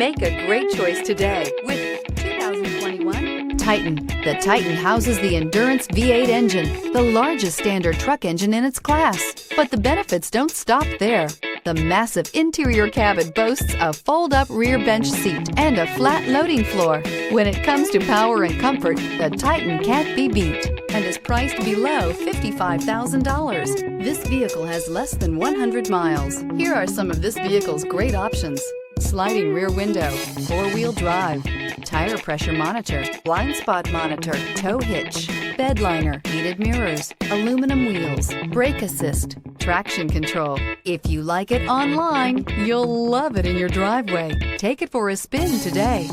Make a great choice today with 2021 Titan. The Titan houses the Endurance V8 engine, the largest standard truck engine in its class. But the benefits don't stop there. The massive interior cabin boasts a fold-up rear bench seat and a flat loading floor. When it comes to power and comfort, the Titan can't be beat and is priced below $55,000. This vehicle has less than 100 miles. Here are some of this vehicle's great options: sliding rear window, four-wheel drive, tire pressure monitor, blind spot monitor, tow hitch, bed liner, heated mirrors, aluminum wheels, brake assist, traction control. If you like it online, you'll love it in your driveway. Take it for a spin today.